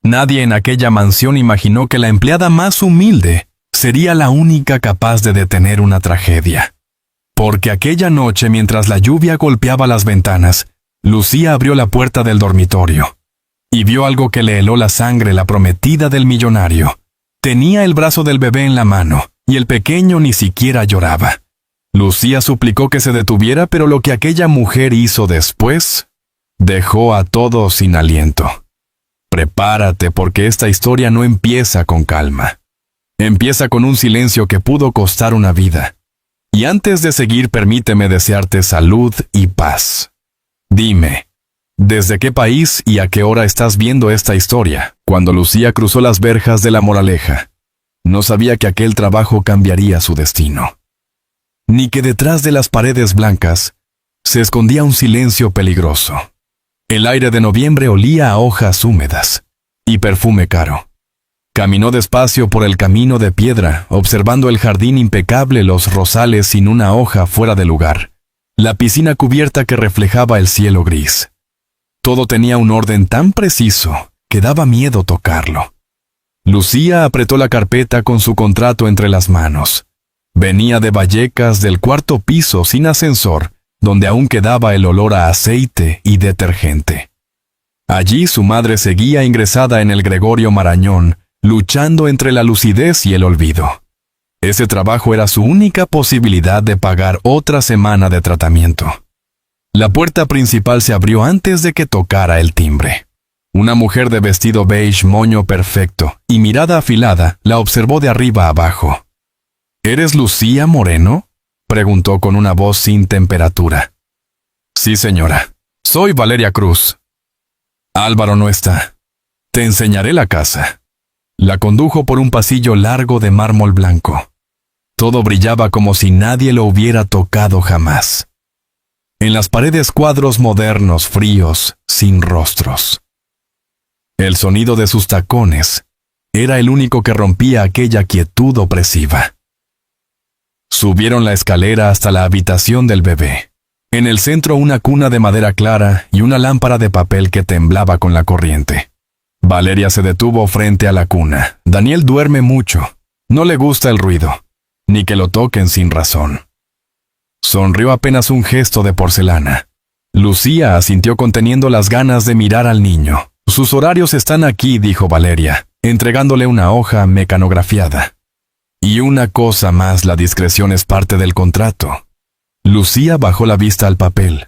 Nadie en aquella mansión imaginó que la empleada más humilde sería la única capaz de detener una tragedia. Porque aquella noche, mientras la lluvia golpeaba las ventanas, Lucía abrió la puerta del dormitorio y vio algo que le heló la sangre, la prometida del millonario. Tenía el brazo del bebé en la mano, y el pequeño ni siquiera lloraba. Lucía suplicó que se detuviera, pero lo que aquella mujer hizo después dejó a todos sin aliento. Prepárate, porque esta historia no empieza con calma. Empieza con un silencio que pudo costar una vida. Y antes de seguir, permíteme desearte salud y paz. Dime, ¿desde qué país y a qué hora estás viendo esta historia? Cuando Lucía cruzó las verjas de la Moraleja, no sabía que aquel trabajo cambiaría su destino. Ni que detrás de las paredes blancas se escondía un silencio peligroso. El aire de noviembre olía a hojas húmedas y perfume caro. Caminó despacio por el camino de piedra, observando el jardín impecable, los rosales sin una hoja fuera de lugar, la piscina cubierta que reflejaba el cielo gris. Todo tenía un orden tan preciso que daba miedo tocarlo. Lucía apretó la carpeta con su contrato entre las manos. Venía de Vallecas, del cuarto piso sin ascensor, donde aún quedaba el olor a aceite y detergente. Allí su madre seguía ingresada en el Gregorio Marañón, luchando entre la lucidez y el olvido. Ese trabajo era su única posibilidad de pagar otra semana de tratamiento. La puerta principal se abrió antes de que tocara el timbre. Una mujer de vestido beige, moño perfecto y mirada afilada la observó de arriba a abajo. ¿Eres Lucía Moreno?, preguntó con una voz sin temperatura. Sí, señora. Soy Valeria Cruz. Álvaro no está. Te enseñaré la casa. La condujo por un pasillo largo de mármol blanco. Todo brillaba como si nadie lo hubiera tocado jamás. En las paredes cuadros modernos, fríos, sin rostros. El sonido de sus tacones era el único que rompía aquella quietud opresiva. Subieron la escalera hasta la habitación del bebé. En el centro una cuna de madera clara y una lámpara de papel que temblaba con la corriente. Valeria se detuvo frente a la cuna. Daniel duerme mucho. No le gusta el ruido, ni que lo toquen sin razón. Sonrió apenas un gesto de porcelana. Lucía asintió conteniendo las ganas de mirar al niño. Sus horarios están aquí, dijo Valeria, entregándole una hoja mecanografiada. Y una cosa más, la discreción es parte del contrato. Lucía bajó la vista al papel.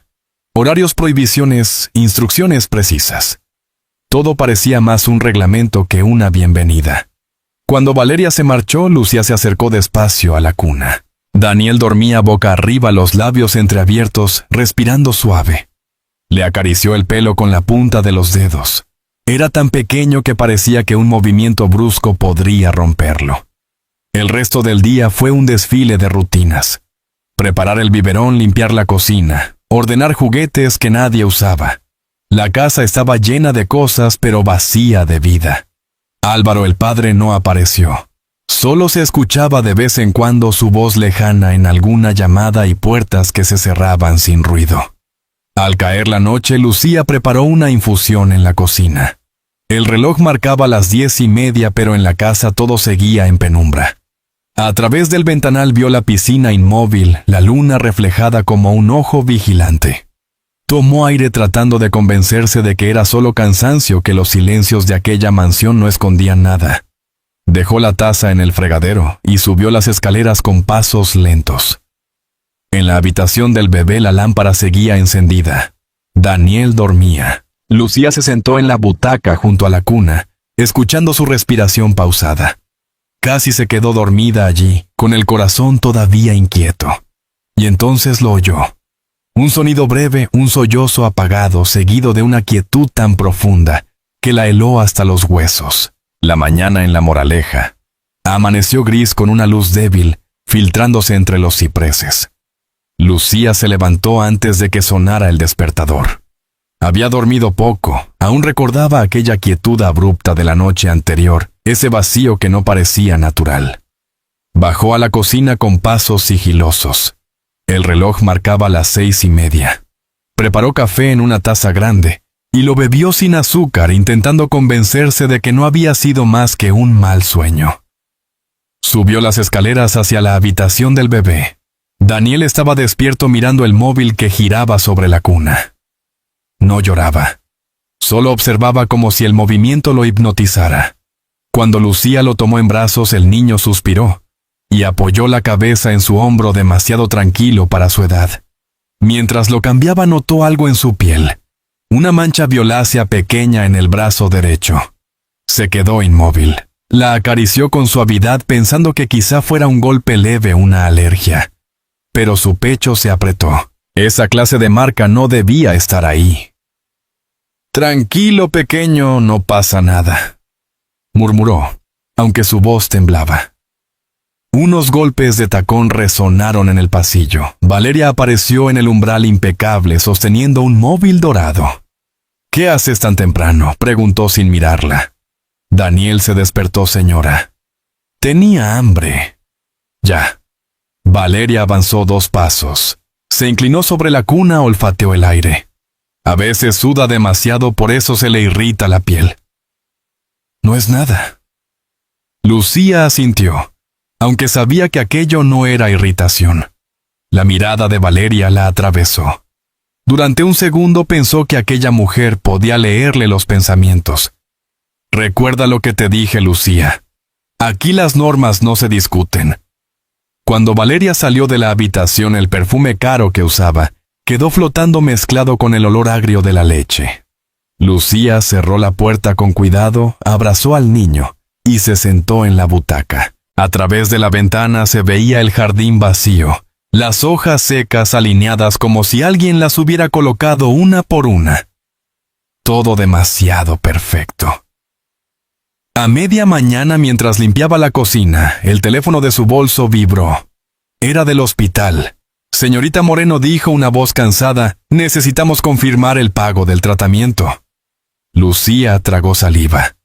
Horarios, prohibiciones, instrucciones precisas. Todo parecía más un reglamento que una bienvenida. Cuando Valeria se marchó, Lucía se acercó despacio a la cuna. Daniel dormía boca arriba, los labios entreabiertos, respirando suave. Le acarició el pelo con la punta de los dedos. Era tan pequeño que parecía que un movimiento brusco podría romperlo. El resto del día fue un desfile de rutinas. Preparar el biberón, limpiar la cocina, ordenar juguetes que nadie usaba. La casa estaba llena de cosas, pero vacía de vida. Álvaro el padre no apareció. Solo se escuchaba de vez en cuando su voz lejana en alguna llamada y puertas que se cerraban sin ruido. Al caer la noche, Lucía preparó una infusión en la cocina. El reloj marcaba las 10:30, pero en la casa todo seguía en penumbra. A través del ventanal vio la piscina inmóvil, la luna reflejada como un ojo vigilante. Tomó aire tratando de convencerse de que era solo cansancio, que los silencios de aquella mansión no escondían nada. Dejó la taza en el fregadero y subió las escaleras con pasos lentos. En la habitación del bebé la lámpara seguía encendida. Daniel dormía. Lucía se sentó en la butaca junto a la cuna, escuchando su respiración pausada. Casi se quedó dormida allí, con el corazón todavía inquieto. Y entonces lo oyó. Un sonido breve, un sollozo apagado, seguido de una quietud tan profunda que la heló hasta los huesos. La mañana en la Moraleja amaneció gris con una luz débil, filtrándose entre los cipreses. Lucía se levantó antes de que sonara el despertador. Había dormido poco, aún recordaba aquella quietud abrupta de la noche anterior, ese vacío que no parecía natural. Bajó a la cocina con pasos sigilosos. El reloj marcaba las 6:30. Preparó café en una taza grande y lo bebió sin azúcar, intentando convencerse de que no había sido más que un mal sueño. Subió las escaleras hacia la habitación del bebé. Daniel estaba despierto mirando el móvil que giraba sobre la cuna. No lloraba. Solo observaba como si el movimiento lo hipnotizara. Cuando Lucía lo tomó en brazos, el niño suspiró y apoyó la cabeza en su hombro demasiado tranquilo para su edad. Mientras lo cambiaba, notó algo en su piel. Una mancha violácea pequeña en el brazo derecho. Se quedó inmóvil. La acarició con suavidad pensando que quizá fuera un golpe leve, una alergia. Pero su pecho se apretó. Esa clase de marca no debía estar ahí. «Tranquilo, pequeño, no pasa nada», murmuró, aunque su voz temblaba. Unos golpes de tacón resonaron en el pasillo. Valeria apareció en el umbral impecable, sosteniendo un móvil dorado. «¿Qué haces tan temprano?», preguntó sin mirarla. «Daniel se despertó, señora». «Tenía hambre». «Ya». Valeria avanzó 2 pasos. Se inclinó sobre la cuna, olfateó el aire. A veces suda demasiado, por eso se le irrita la piel. «No es nada». Lucía asintió, aunque sabía que aquello no era irritación. La mirada de Valeria la atravesó. Durante un segundo pensó que aquella mujer podía leerle los pensamientos. «Recuerda lo que te dije, Lucía. Aquí las normas no se discuten». Cuando Valeria salió de la habitación, el perfume caro que usaba quedó flotando mezclado con el olor agrio de la leche. Lucía cerró la puerta con cuidado, abrazó al niño y se sentó en la butaca. A través de la ventana se veía el jardín vacío, las hojas secas alineadas como si alguien las hubiera colocado una por una. Todo demasiado perfecto. A media mañana, mientras limpiaba la cocina, el teléfono de su bolso vibró. Era del hospital. «Señorita Moreno», dijo una voz cansada, «necesitamos confirmar el pago del tratamiento». Lucía tragó saliva.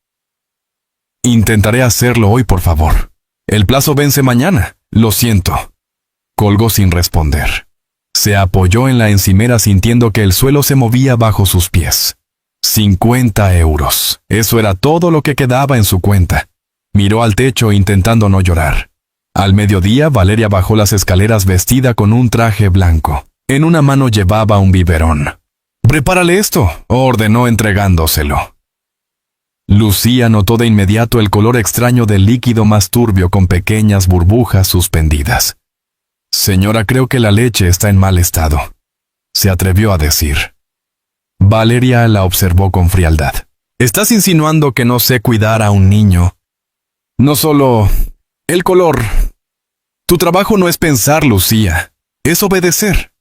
«Intentaré hacerlo hoy, por favor. El plazo vence mañana. Lo siento». Colgó sin responder. Se apoyó en la encimera sintiendo que el suelo se movía bajo sus pies. 50 euros. Eso era todo lo que quedaba en su cuenta. Miró al techo intentando no llorar. Al mediodía, Valeria bajó las escaleras vestida con un traje blanco. En una mano llevaba un biberón. «Prepárale esto», ordenó entregándoselo. Lucía notó de inmediato el color extraño del líquido más turbio con pequeñas burbujas suspendidas. «Señora, creo que la leche está en mal estado», se atrevió a decir. Valeria la observó con frialdad. «¿Estás insinuando que no sé cuidar a un niño?» «No solo el color. Tu trabajo no es pensar, Lucía, es obedecer».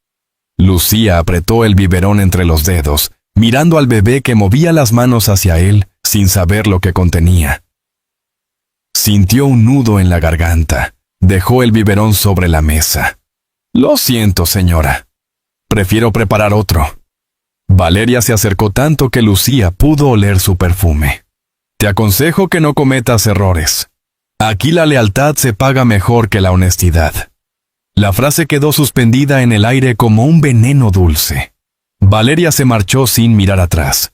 Lucía apretó el biberón entre los dedos, mirando al bebé que movía las manos hacia él sin saber lo que contenía. Sintió un nudo en la garganta. Dejó el biberón sobre la mesa. «Lo siento, señora. Prefiero preparar otro». Valeria se acercó tanto que Lucía pudo oler su perfume. «Te aconsejo que no cometas errores. Aquí la lealtad se paga mejor que la honestidad». La frase quedó suspendida en el aire como un veneno dulce. Valeria se marchó sin mirar atrás.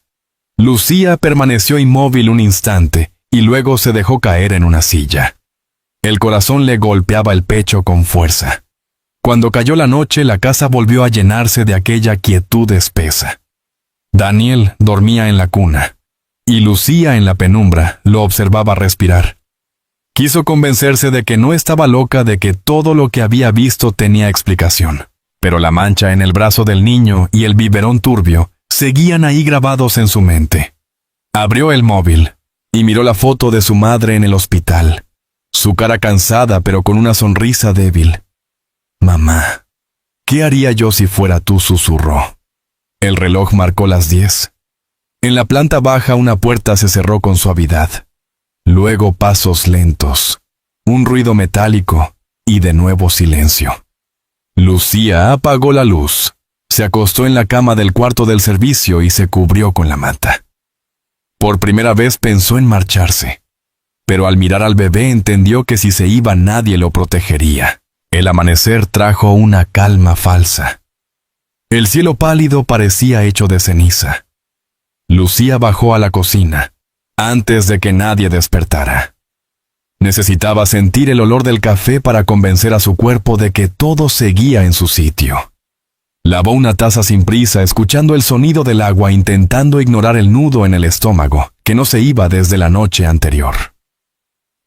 Lucía permaneció inmóvil un instante y luego se dejó caer en una silla. El corazón le golpeaba el pecho con fuerza. Cuando cayó la noche, la casa volvió a llenarse de aquella quietud espesa. Daniel dormía en la cuna, y Lucía en la penumbra lo observaba respirar. Quiso convencerse de que no estaba loca, de que todo lo que había visto tenía explicación. Pero la mancha en el brazo del niño y el biberón turbio seguían ahí grabados en su mente. Abrió el móvil y miró la foto de su madre en el hospital. Su cara cansada pero con una sonrisa débil. «Mamá, ¿qué haría yo si fuera tú?», susurró. El reloj marcó las 10. En la planta baja una puerta se cerró con suavidad. Luego pasos lentos, un ruido metálico y de nuevo silencio. Lucía apagó la luz, se acostó en la cama del cuarto del servicio y se cubrió con la manta. Por primera vez pensó en marcharse, pero al mirar al bebé entendió que si se iba nadie lo protegería. El amanecer trajo una calma falsa. El cielo pálido parecía hecho de ceniza. Lucía bajó a la cocina, antes de que nadie despertara. Necesitaba sentir el olor del café para convencer a su cuerpo de que todo seguía en su sitio. Lavó una taza sin prisa, escuchando el sonido del agua, intentando ignorar el nudo en el estómago, que no se iba desde la noche anterior.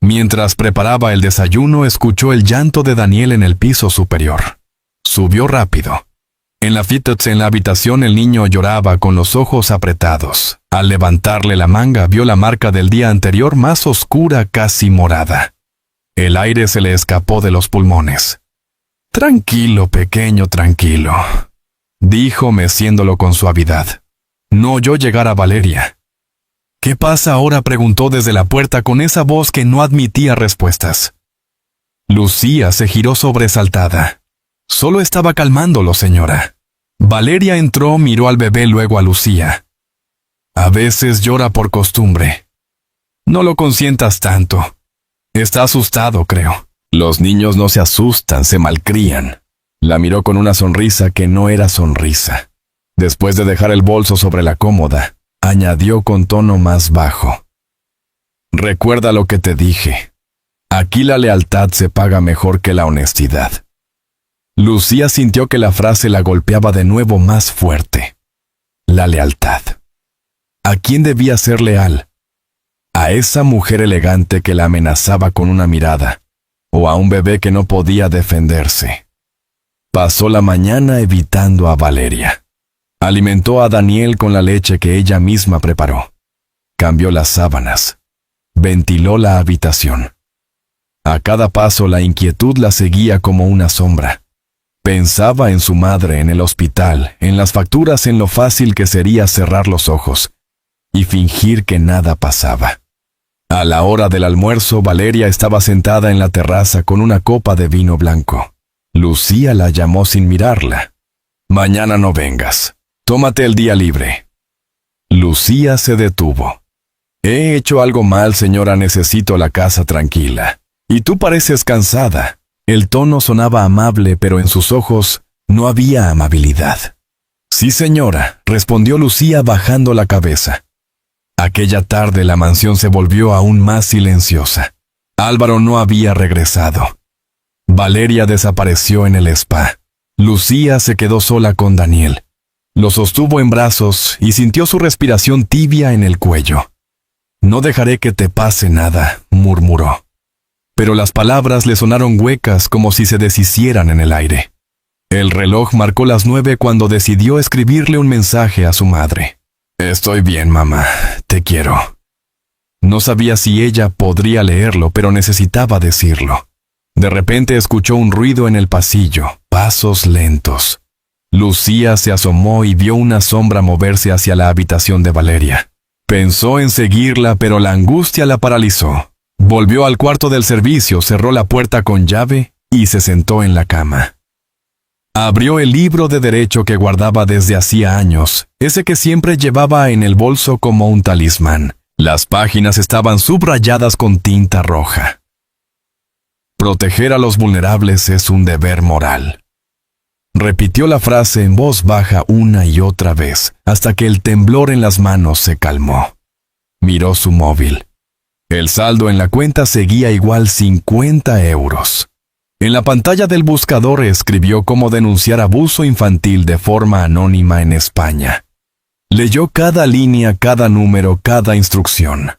Mientras preparaba el desayuno, escuchó el llanto de Daniel en el piso superior. Subió rápido. En la fiesta en la habitación el niño lloraba con los ojos apretados. Al levantarle la manga vio la marca del día anterior más oscura, casi morada. El aire se le escapó de los pulmones. «Tranquilo, pequeño, tranquilo», dijo meciéndolo con suavidad. No oyó llegar a Valeria. «¿Qué pasa ahora?», preguntó desde la puerta con esa voz que no admitía respuestas. Lucía se giró sobresaltada. «Solo estaba calmándolo, señora». Valeria entró, miró al bebé, luego a Lucía. «A veces llora por costumbre. No lo consientas tanto. Está asustado, creo». «Los niños no se asustan, se malcrían». La miró con una sonrisa que no era sonrisa. Después de dejar el bolso sobre la cómoda, añadió con tono más bajo. «Recuerda lo que te dije. Aquí la lealtad se paga mejor que la honestidad». Lucía sintió que la frase la golpeaba de nuevo más fuerte. La lealtad. ¿A quién debía ser leal? ¿A esa mujer elegante que la amenazaba con una mirada? ¿O a un bebé que no podía defenderse? Pasó la mañana evitando a Valeria. Alimentó a Daniel con la leche que ella misma preparó. Cambió las sábanas. Ventiló la habitación. A cada paso la inquietud la seguía como una sombra. Pensaba en su madre, en el hospital, en las facturas, en lo fácil que sería cerrar los ojos y fingir que nada pasaba. A la hora del almuerzo, Valeria estaba sentada en la terraza con una copa de vino blanco. Lucía la llamó sin mirarla. «Mañana no vengas. Tómate el día libre». Lucía se detuvo. «He hecho algo mal, señora, necesito la casa tranquila. Y tú pareces cansada». El tono sonaba amable, pero en sus ojos no había amabilidad. «Sí, señora», respondió Lucía bajando la cabeza. Aquella tarde la mansión se volvió aún más silenciosa. Álvaro no había regresado. Valeria desapareció en el spa. Lucía se quedó sola con Daniel. Lo sostuvo en brazos y sintió su respiración tibia en el cuello. «No dejaré que te pase nada», murmuró. Pero las palabras le sonaron huecas, como si se deshicieran en el aire. El reloj marcó las 9 cuando decidió escribirle un mensaje a su madre. «Estoy bien, mamá. Te quiero». No sabía si ella podría leerlo, pero necesitaba decirlo. De repente escuchó un ruido en el pasillo, pasos lentos. Lucía se asomó y vio una sombra moverse hacia la habitación de Valeria. Pensó en seguirla, pero la angustia la paralizó. Volvió al cuarto del servicio, cerró la puerta con llave y se sentó en la cama. Abrió el libro de derecho que guardaba desde hacía años, ese que siempre llevaba en el bolso como un talismán. Las páginas estaban subrayadas con tinta roja. «Proteger a los vulnerables es un deber moral». Repitió la frase en voz baja una y otra vez, hasta que el temblor en las manos se calmó. Miró su móvil. El saldo en la cuenta seguía igual, 50 euros. En la pantalla del buscador escribió cómo denunciar abuso infantil de forma anónima en España. Leyó cada línea, cada número, cada instrucción.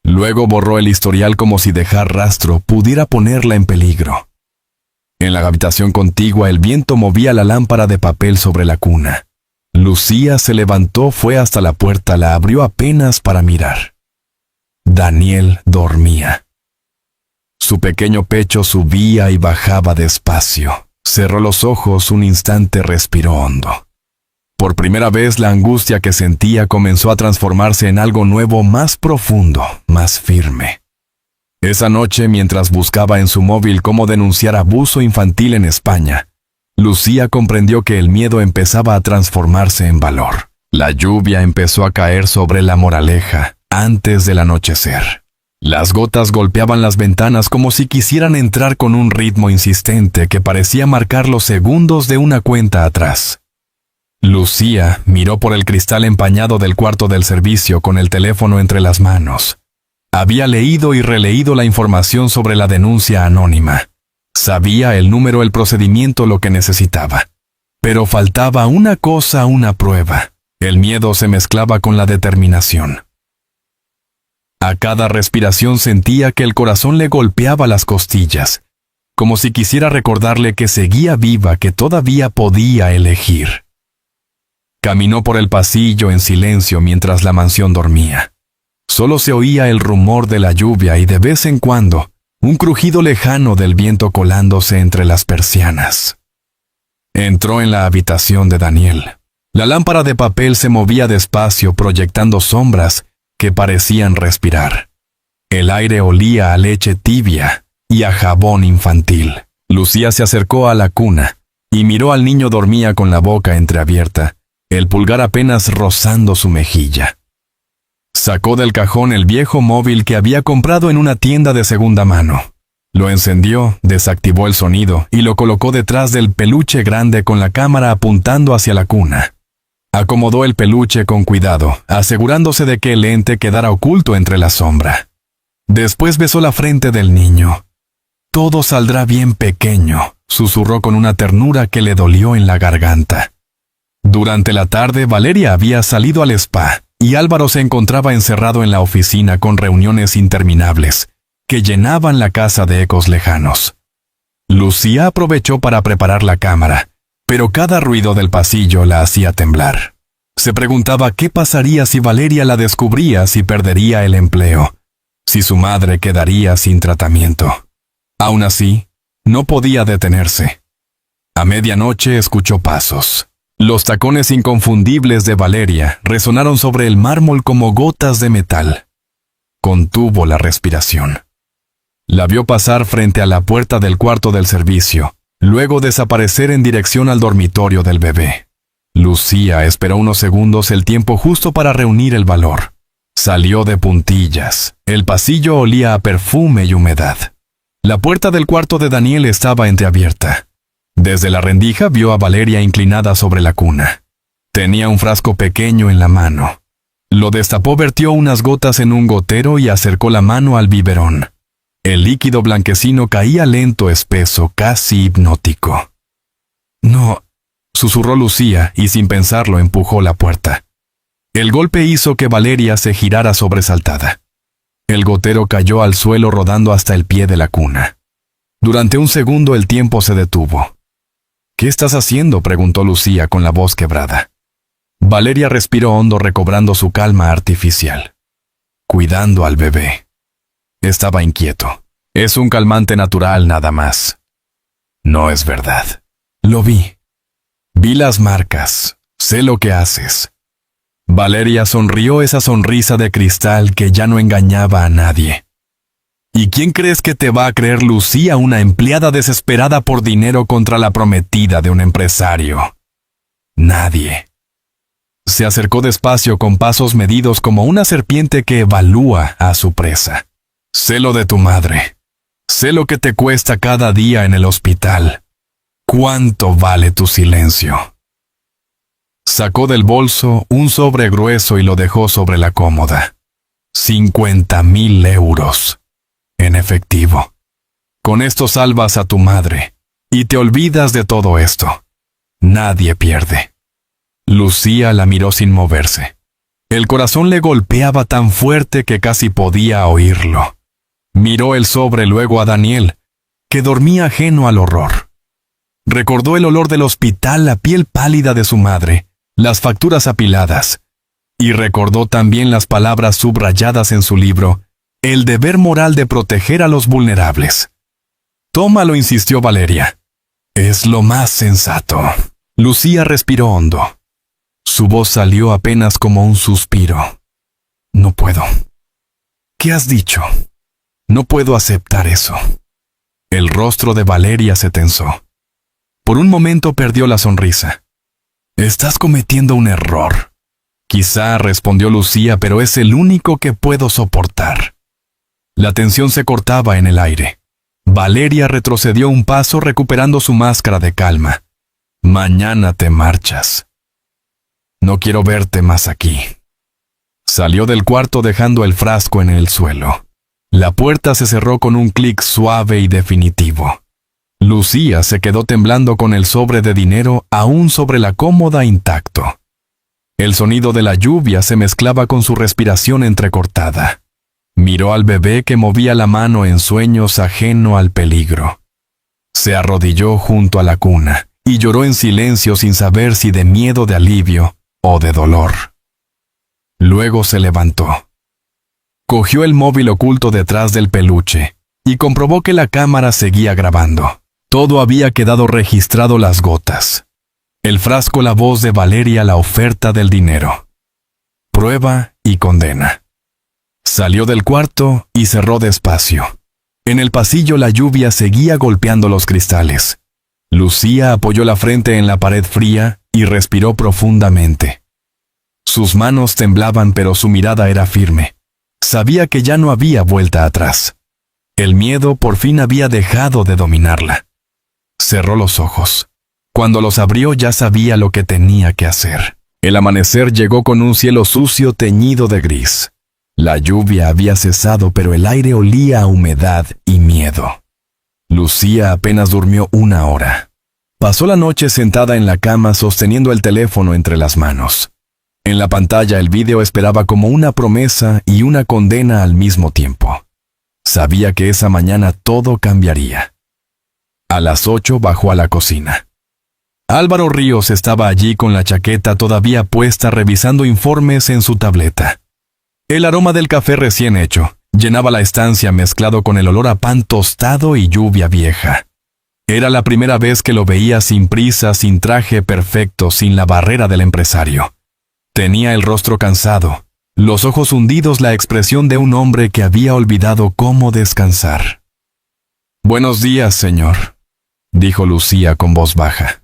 Luego borró el historial como si dejar rastro pudiera ponerla en peligro. En la habitación contigua el viento movía la lámpara de papel sobre la cuna. Lucía se levantó, fue hasta la puerta, la abrió apenas para mirar. Daniel dormía. Su pequeño pecho subía y bajaba despacio. Cerró los ojos un instante, respiró hondo. Por primera vez la angustia que sentía comenzó a transformarse en algo nuevo, más profundo, más firme. Esa noche, mientras buscaba en su móvil cómo denunciar abuso infantil en España, Lucía comprendió que el miedo empezaba a transformarse en valor. La lluvia empezó a caer sobre La Moraleja antes del anochecer. Las gotas golpeaban las ventanas como si quisieran entrar con un ritmo insistente que parecía marcar los segundos de una cuenta atrás. Lucía miró por el cristal empañado del cuarto del servicio con el teléfono entre las manos. Había leído y releído la información sobre la denuncia anónima. Sabía el número, el procedimiento, lo que necesitaba. Pero faltaba una cosa, una prueba. El miedo se mezclaba con la determinación. A cada respiración sentía que el corazón le golpeaba las costillas, como si quisiera recordarle que seguía viva, que todavía podía elegir. Caminó por el pasillo en silencio mientras la mansión dormía. Solo se oía el rumor de la lluvia y de vez en cuando un crujido lejano del viento colándose entre las persianas. Entró en la habitación de Daniel. La lámpara de papel se movía despacio, proyectando sombras que parecían respirar. El aire olía a leche tibia y a jabón infantil. Lucía se acercó a la cuna y miró al niño. Dormía con la boca entreabierta, el pulgar apenas rozando su mejilla. Sacó del cajón el viejo móvil que había comprado en una tienda de segunda mano. Lo encendió, desactivó el sonido y lo colocó detrás del peluche grande con la cámara apuntando hacia la cuna. Acomodó el peluche con cuidado, asegurándose de que el ente quedara oculto entre la sombra. Después besó la frente del niño. «Todo saldrá bien, pequeño», susurró con una ternura que le dolió en la garganta. Durante la tarde, Valeria había salido al spa y Álvaro se encontraba encerrado en la oficina con reuniones interminables que llenaban la casa de ecos lejanos. Lucía aprovechó para preparar la cámara, pero cada ruido del pasillo la hacía temblar. Se preguntaba qué pasaría si Valeria la descubría, si perdería el empleo, si su madre quedaría sin tratamiento. Aún así, no podía detenerse. A medianoche escuchó pasos. Los tacones inconfundibles de Valeria resonaron sobre el mármol como gotas de metal. Contuvo la respiración. La vio pasar frente a la puerta del cuarto del servicio, luego desaparecer en dirección al dormitorio del bebé. Lucía esperó unos segundos, el tiempo justo para reunir el valor. Salió de puntillas. El pasillo olía a perfume y humedad. La puerta del cuarto de Daniel estaba entreabierta. Desde la rendija vio a Valeria inclinada sobre la cuna. Tenía un frasco pequeño en la mano. Lo destapó, vertió unas gotas en un gotero y acercó la mano al biberón. El líquido blanquecino caía lento, espeso, casi hipnótico. «No», susurró Lucía y sin pensarlo empujó la puerta. El golpe hizo que Valeria se girara sobresaltada. El gotero cayó al suelo rodando hasta el pie de la cuna. Durante un segundo el tiempo se detuvo. «¿Qué estás haciendo?», preguntó Lucía con la voz quebrada. Valeria respiró hondo, recobrando su calma artificial. «Cuidando al bebé». Estaba inquieto. «Es un calmante natural, nada más». «No es verdad». «Lo vi. Vi las marcas. Sé lo que haces». Valeria sonrió, esa sonrisa de cristal que ya no engañaba a nadie. «¿Y quién crees que te va a creer, Lucía, una empleada desesperada por dinero contra la prometida de un empresario? Nadie». Se acercó despacio con pasos medidos como una serpiente que evalúa a su presa. «Sé lo de tu madre. Sé lo que te cuesta cada día en el hospital. ¿Cuánto vale tu silencio?». Sacó del bolso un sobre grueso y lo dejó sobre la cómoda. 50.000 euros. En efectivo. Con esto salvas a tu madre y te olvidas de todo esto. Nadie pierde. Lucía la miró sin moverse. El corazón le golpeaba tan fuerte que casi podía oírlo. Miró el sobre, luego a Daniel, que dormía ajeno al horror. Recordó el olor del hospital, la piel pálida de su madre, las facturas apiladas, y recordó también las palabras subrayadas en su libro, el deber moral de proteger a los vulnerables. «Tómalo», insistió Valeria. «Es lo más sensato». Lucía respiró hondo. Su voz salió apenas como un suspiro. «No puedo». «¿Qué has dicho?» «No puedo aceptar eso». El rostro de Valeria se tensó. Por un momento perdió la sonrisa. «Estás cometiendo un error». «Quizá», respondió Lucía, «pero es el único que puedo soportar». La tensión se cortaba en el aire. Valeria retrocedió un paso, recuperando su máscara de calma. «Mañana te marchas». No quiero verte más aquí. Salió del cuarto dejando el frasco en el suelo. La puerta se cerró con un clic suave y definitivo. Lucía se quedó temblando con el sobre de dinero aún sobre la cómoda intacto. El sonido de la lluvia se mezclaba con su respiración entrecortada. Miró al bebé que movía la mano en sueños ajeno al peligro. Se arrodilló junto a la cuna y lloró en silencio sin saber si de miedo, de alivio o de dolor. Luego se levantó. Cogió el móvil oculto detrás del peluche y comprobó que la cámara seguía grabando. Todo había quedado registrado: las gotas, el frasco, la voz de Valeria, la oferta del dinero. Prueba y condena. Salió del cuarto y cerró despacio. En el pasillo la lluvia seguía golpeando los cristales. Lucía apoyó la frente en la pared fría y respiró profundamente. Sus manos temblaban, pero su mirada era firme. Sabía que ya no había vuelta atrás. El miedo por fin había dejado de dominarla. Cerró los ojos. Cuando los abrió ya sabía lo que tenía que hacer. El amanecer llegó con un cielo sucio teñido de gris. La lluvia había cesado, pero el aire olía a humedad y miedo. Lucía apenas durmió 1 hora. Pasó la noche sentada en la cama sosteniendo el teléfono entre las manos. En la pantalla el vídeo esperaba como una promesa y una condena al mismo tiempo. Sabía que esa mañana todo cambiaría. A las 8 bajó a la cocina. Álvaro Ríos estaba allí con la chaqueta todavía puesta revisando informes en su tableta. El aroma del café recién hecho llenaba la estancia mezclado con el olor a pan tostado y lluvia vieja. Era la primera vez que lo veía sin prisa, sin traje perfecto, sin la barrera del empresario. Tenía el rostro cansado, los ojos hundidos, la expresión de un hombre que había olvidado cómo descansar. «Buenos días, señor», dijo Lucía con voz baja.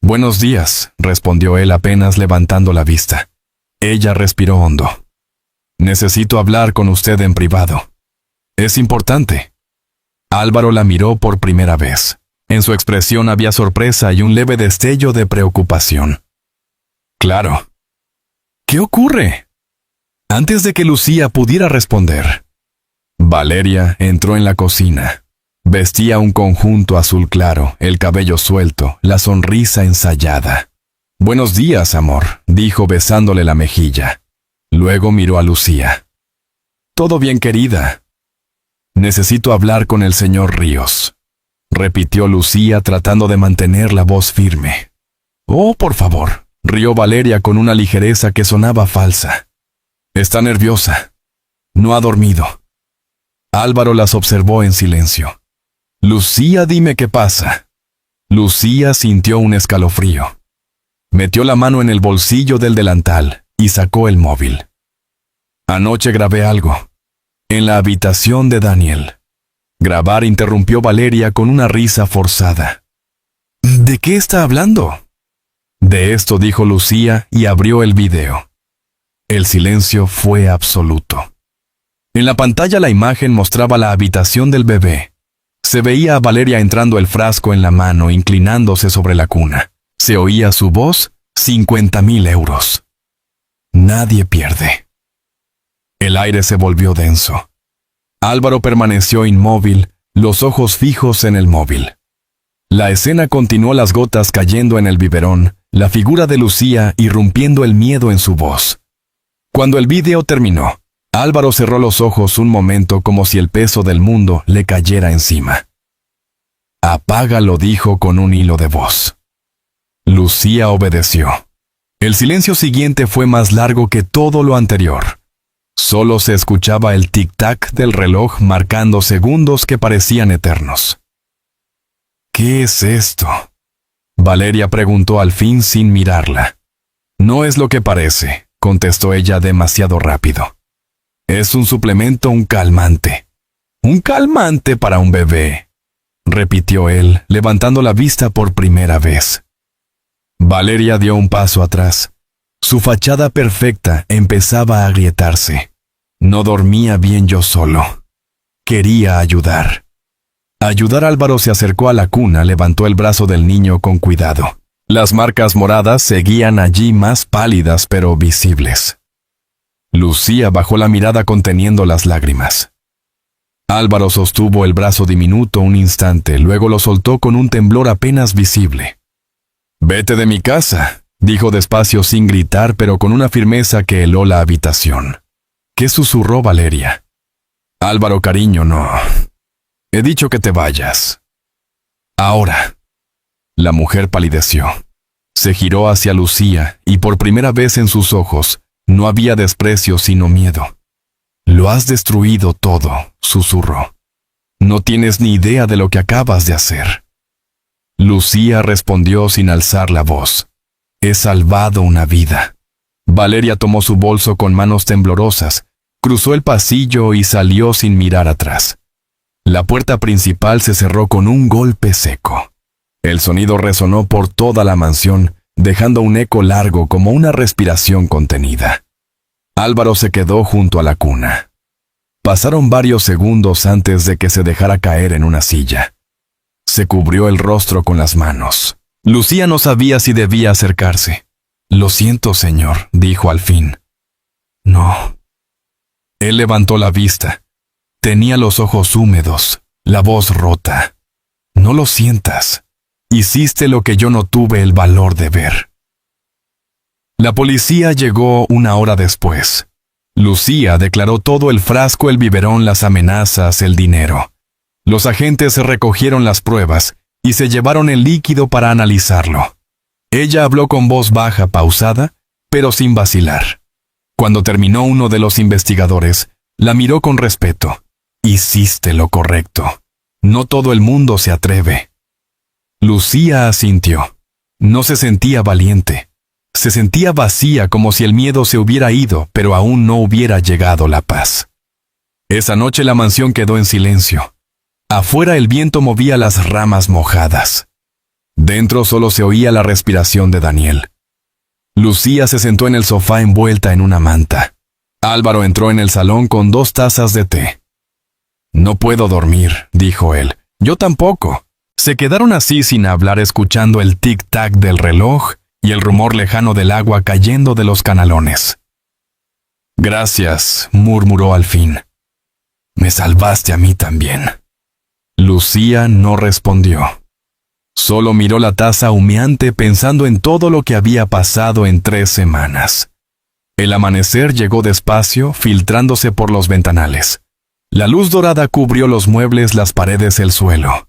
«Buenos días», respondió él apenas levantando la vista. Ella respiró hondo. «Necesito hablar con usted en privado. Es importante». Álvaro la miró por primera vez. En su expresión había sorpresa y un leve destello de preocupación. «Claro». «¿Qué ocurre?». Antes de que Lucía pudiera responder, Valeria entró en la cocina. Vestía un conjunto azul claro, el cabello suelto, la sonrisa ensayada. «Buenos días, amor», dijo besándole la mejilla. Luego miró a Lucía. «¿Todo bien, querida?» «Necesito hablar con el señor Ríos», repitió Lucía tratando de mantener la voz firme. «Oh, por favor», rió Valeria con una ligereza que sonaba falsa. «Está nerviosa. No ha dormido». Álvaro las observó en silencio. «Lucía, dime qué pasa». Lucía sintió un escalofrío. Metió la mano en el bolsillo del delantal y sacó el móvil. «Anoche grabé algo. En la habitación de Daniel». Grabar interrumpió Valeria con una risa forzada. «¿De qué está hablando?». «De esto», dijo Lucía y abrió el video. El silencio fue absoluto. En la pantalla la imagen mostraba la habitación del bebé. Se veía a Valeria entrando el frasco en la mano, inclinándose sobre la cuna. Se oía su voz: 50.000 euros. Nadie pierde. El aire se volvió denso. Álvaro permaneció inmóvil, los ojos fijos en el móvil. La escena continuó, las gotas cayendo en el biberón, la figura de Lucía irrumpiendo el miedo en su voz. Cuando el vídeo terminó, Álvaro cerró los ojos un momento como si el peso del mundo le cayera encima. «Apágalo», dijo con un hilo de voz. Lucía obedeció. El silencio siguiente fue más largo que todo lo anterior. Solo se escuchaba el tic-tac del reloj marcando segundos que parecían eternos. «¿Qué es esto?», Valeria preguntó al fin sin mirarla. «No es lo que parece», contestó ella demasiado rápido. «Es un suplemento, un calmante». «¿Un calmante para un bebé?», repitió él, levantando la vista por primera vez. Valeria dio un paso atrás. Su fachada perfecta empezaba a agrietarse. No dormía bien yo solo. Quería ayudar. Álvaro se acercó a la cuna, levantó el brazo del niño con cuidado. Las marcas moradas seguían allí más pálidas pero visibles. Lucía bajó la mirada conteniendo las lágrimas. Álvaro sostuvo el brazo diminuto un instante, luego lo soltó con un temblor apenas visible. «Vete de mi casa», dijo despacio sin gritar, pero con una firmeza que heló la habitación. ¿Qué susurró Valeria? «Álvaro, cariño, no. He dicho que te vayas. Ahora». La mujer palideció. Se giró hacia Lucía y por primera vez en sus ojos no había desprecio sino miedo. «Lo has destruido todo», susurró. «No tienes ni idea de lo que acabas de hacer». Lucía respondió sin alzar la voz. «He salvado una vida». Valeria tomó su bolso con manos temblorosas, cruzó el pasillo y salió sin mirar atrás. La puerta principal se cerró con un golpe seco. El sonido resonó por toda la mansión, dejando un eco largo como una respiración contenida. Álvaro se quedó junto a la cuna. Pasaron varios segundos antes de que se dejara caer en una silla. Se cubrió el rostro con las manos. Lucía no sabía si debía acercarse. «Lo siento, señor», dijo al fin. «No». Él levantó la vista. Tenía los ojos húmedos, la voz rota. «No lo sientas. Hiciste lo que yo no tuve el valor de ver». La policía llegó una hora después. Lucía declaró todo: el frasco, el biberón, las amenazas, el dinero. Los agentes recogieron las pruebas y se llevaron el líquido para analizarlo. Ella habló con voz baja, pausada, pero sin vacilar. Cuando terminó, uno de los investigadores la miró con respeto. «Hiciste lo correcto. No todo el mundo se atreve». Lucía asintió. No se sentía valiente. Se sentía vacía, como si el miedo se hubiera ido, pero aún no hubiera llegado la paz. Esa noche la mansión quedó en silencio. Afuera el viento movía las ramas mojadas. Dentro solo se oía la respiración de Daniel. Lucía se sentó en el sofá envuelta en una manta. Álvaro entró en el salón con 2 tazas de té. «No puedo dormir», dijo él. «Yo tampoco». Se quedaron así sin hablar, escuchando el tic-tac del reloj y el rumor lejano del agua cayendo de los canalones. «Gracias», murmuró al fin. «Me salvaste a mí también». Lucía no respondió. Solo miró la taza humeante, pensando en todo lo que había pasado en 3 semanas. El amanecer llegó despacio, filtrándose por los ventanales. La luz dorada cubrió los muebles, las paredes, el suelo.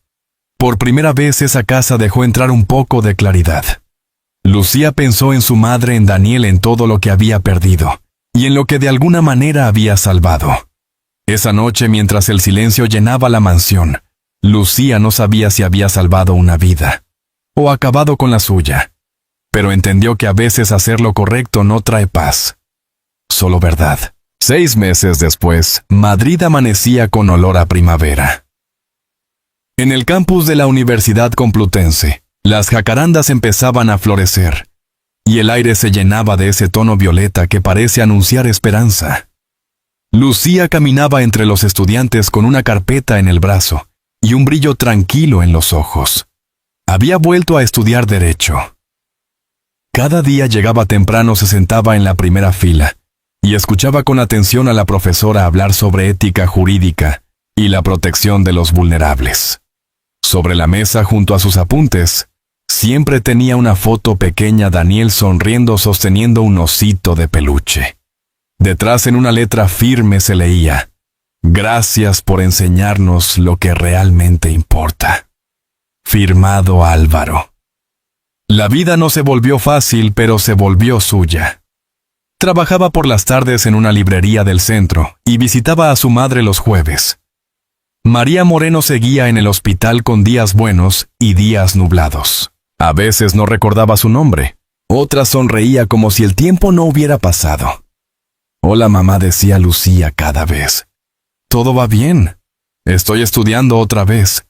Por primera vez esa casa dejó entrar un poco de claridad. Lucía pensó en su madre, en Daniel, en todo lo que había perdido, y en lo que de alguna manera había salvado. Esa noche, mientras el silencio llenaba la mansión, Lucía no sabía si había salvado una vida, o acabado con la suya, pero entendió que a veces hacer lo correcto no trae paz, solo verdad. 6 meses después, Madrid amanecía con olor a primavera. En el campus de la Universidad Complutense, las jacarandas empezaban a florecer, y el aire se llenaba de ese tono violeta que parece anunciar esperanza. Lucía caminaba entre los estudiantes con una carpeta en el brazo y un brillo tranquilo en los ojos. Había vuelto a estudiar Derecho. Cada día llegaba temprano, se sentaba en la primera fila y escuchaba con atención a la profesora hablar sobre ética jurídica y la protección de los vulnerables. Sobre la mesa, junto a sus apuntes, siempre tenía una foto pequeña: Daniel sonriendo, sosteniendo un osito de peluche. Detrás, en una letra firme, se leía: «Gracias por enseñarnos lo que realmente importa. Firmado Álvaro». La vida no se volvió fácil, pero se volvió suya. Trabajaba por las tardes en una librería del centro y visitaba a su madre los jueves. María Moreno seguía en el hospital con días buenos y días nublados. A veces no recordaba su nombre, otras sonreía como si el tiempo no hubiera pasado. «Hola, mamá», decía Lucía cada vez. «Todo va bien. Estoy estudiando otra vez».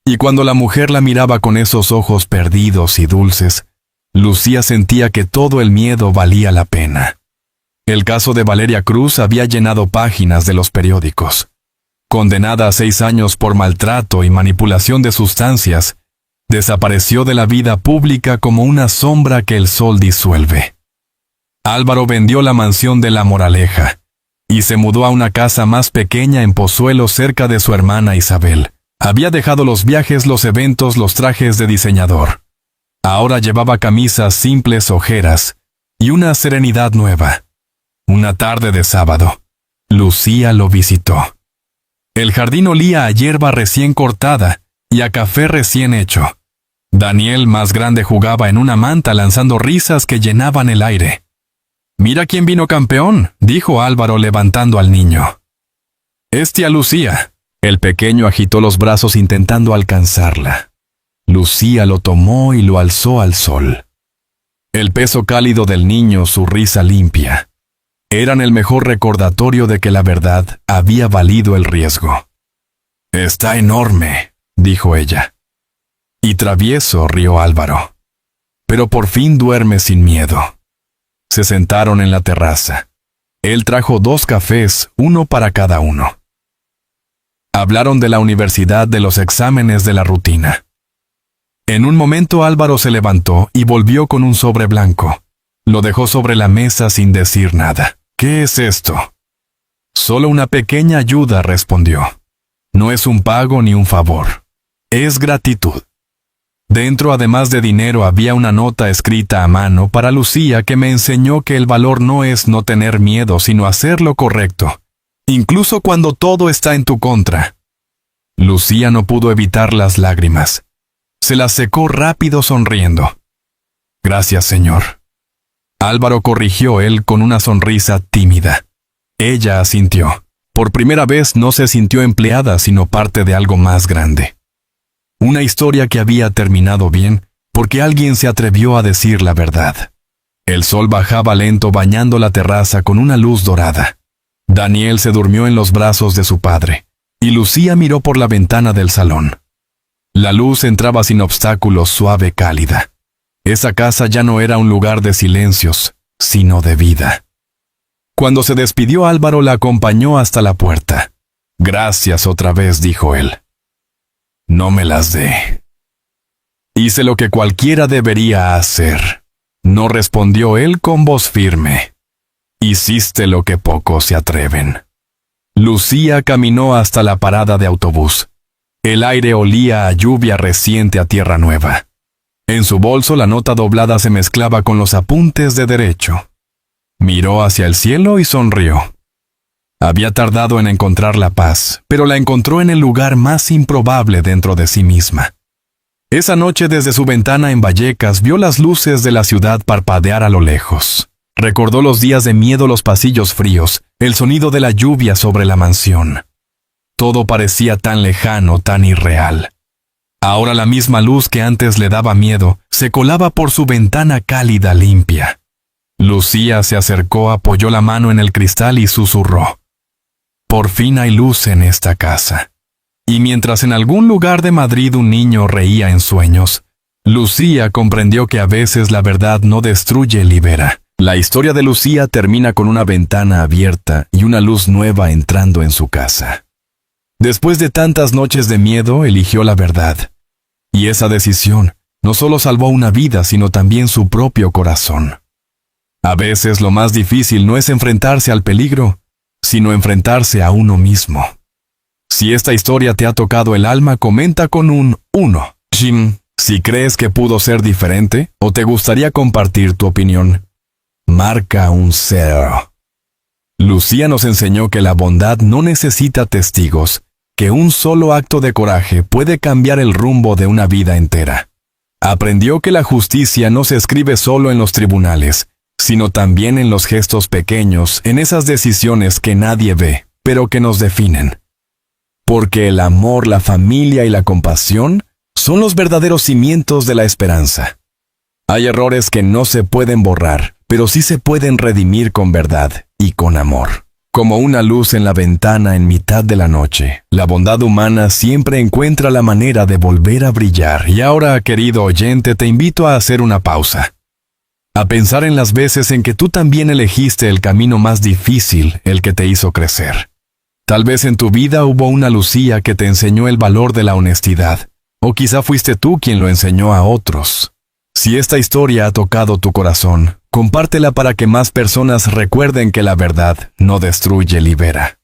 Y cuando la mujer la miraba con esos ojos perdidos y dulces, Lucía sentía que todo el miedo valía la pena. El caso de Valeria Cruz había llenado páginas de los periódicos. Condenada a 6 años por maltrato y manipulación de sustancias, Desapareció de la vida pública como una sombra que el sol disuelve. Álvaro vendió la mansión de La Moraleja y se mudó a una casa más pequeña en Pozuelo cerca de su hermana Isabel. Había dejado los viajes, los eventos, los trajes de diseñador. Ahora llevaba camisas simples, ojeras y una serenidad nueva. Una tarde de sábado, Lucía lo visitó. El jardín olía a hierba recién cortada y a café recién hecho. Daniel, más grande, jugaba en una manta lanzando risas que llenaban el aire. «Mira quién vino campeón», dijo Álvaro levantando al niño. «Es tía Lucía». El pequeño agitó los brazos intentando alcanzarla. Lucía lo tomó y lo alzó al sol. El peso cálido del niño, su risa limpia, eran el mejor recordatorio de que la verdad había valido el riesgo. «Está enorme», dijo ella. «Y travieso», rió Álvaro. «Pero por fin duerme sin miedo». Se sentaron en la terraza. Él trajo 2 cafés, uno para cada uno. Hablaron de la universidad, de los exámenes, de la rutina. En un momento Álvaro se levantó y volvió con un sobre blanco. Lo dejó sobre la mesa sin decir nada. «¿Qué es esto?» «Solo una pequeña ayuda», respondió. «No es un pago ni un favor. Es gratitud». Dentro, además de dinero, había una nota escrita a mano para Lucía que me enseñó que el valor no es no tener miedo, sino hacer lo correcto, incluso cuando todo está en tu contra. Lucía no pudo evitar las lágrimas. Se las secó rápido sonriendo. «Gracias, señor». Álvaro corrigió él con una sonrisa tímida. Ella asintió. Por primera vez no se sintió empleada, sino parte de algo más grande. Una historia que había terminado bien, porque alguien se atrevió a decir la verdad. El sol bajaba lento bañando la terraza con una luz dorada. Daniel se durmió en los brazos de su padre, y Lucía miró por la ventana del salón. La luz entraba sin obstáculos, suave, cálida. Esa casa ya no era un lugar de silencios, sino de vida. Cuando se despidió, Álvaro la acompañó hasta la puerta. «Gracias otra vez», dijo él. «No me las dé». «Hice lo que cualquiera debería hacer», no respondió él con voz firme. «Hiciste lo que pocos se atreven». Lucía caminó hasta la parada de autobús. El aire olía a lluvia reciente, a tierra nueva. En su bolso la nota doblada se mezclaba con los apuntes de derecho. Miró hacia el cielo y sonrió. Había tardado en encontrar la paz, pero la encontró en el lugar más improbable dentro de sí misma. Esa noche, desde su ventana en Vallecas, vio las luces de la ciudad parpadear a lo lejos. Recordó los días de miedo, los pasillos fríos, el sonido de la lluvia sobre la mansión. Todo parecía tan lejano, tan irreal. Ahora la misma luz que antes le daba miedo se colaba por su ventana cálida, limpia. Lucía se acercó, apoyó la mano en el cristal y susurró: «Por fin hay luz en esta casa». Y mientras en algún lugar de Madrid un niño reía en sueños, Lucía comprendió que a veces la verdad no destruye, libera. La historia de Lucía termina con una ventana abierta y una luz nueva entrando en su casa. Después de tantas noches de miedo, eligió la verdad. Y esa decisión no solo salvó una vida, sino también su propio corazón. A veces lo más difícil no es enfrentarse al peligro, sino enfrentarse a uno mismo. Si esta historia te ha tocado el alma, comenta con un 1. Jim, si crees que pudo ser diferente o te gustaría compartir tu opinión, marca un 0. Lucía nos enseñó que la bondad no necesita testigos, que un solo acto de coraje puede cambiar el rumbo de una vida entera. Aprendió que la justicia no se escribe solo en los tribunales, sino también en los gestos pequeños, en esas decisiones que nadie ve, pero que nos definen. Porque el amor, la familia y la compasión son los verdaderos cimientos de la esperanza. Hay errores que no se pueden borrar, pero sí se pueden redimir con verdad y con amor. Como una luz en la ventana en mitad de la noche, la bondad humana siempre encuentra la manera de volver a brillar. Y ahora, querido oyente, te invito a hacer una pausa. A pensar en las veces en que tú también elegiste el camino más difícil, el que te hizo crecer. Tal vez en tu vida hubo una Lucía que te enseñó el valor de la honestidad, O quizá fuiste tú quien lo enseñó a otros. Si esta historia ha tocado tu corazón, compártela para que más personas recuerden que la verdad no destruye, libera.